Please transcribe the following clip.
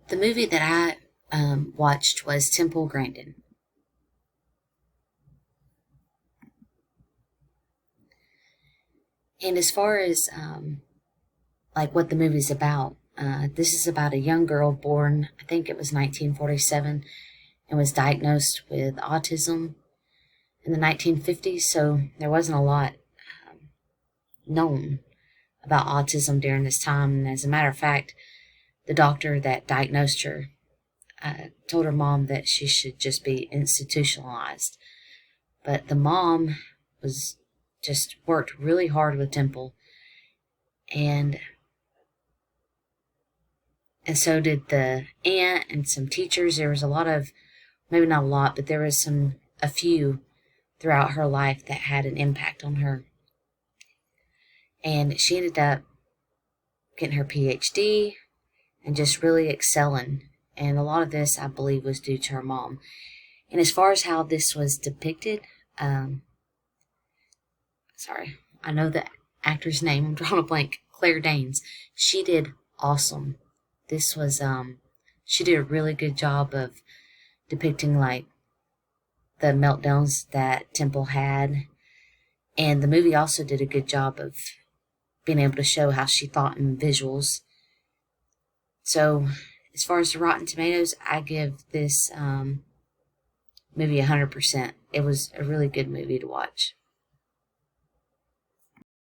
The movie that I watched was Temple Grandin. And as far as like what the movie's about, this is about a young girl born, I think it was 1947, and was diagnosed with autism in the 1950s. So there wasn't a lot known about autism during this time. And as a matter of fact, the doctor that diagnosed her told her mom that she should just be institutionalized. But the mom was just worked really hard with Temple, and so did the aunt and some teachers. There was a lot of, maybe not a lot, but there was a few throughout her life that had an impact on her. And she ended up getting her PhD and just really excelling. And a lot of this, I believe, was due to her mom. And as far as how this was depicted, sorry, I know the actor's name, I'm drawing a blank, Claire Danes. She did awesome. This was, she did a really good job of depicting, like, the meltdowns that Temple had. And the movie also did a good job of being able to show how she thought in visuals. So, as far as the Rotten Tomatoes, I give this movie 100%. It was a really good movie to watch.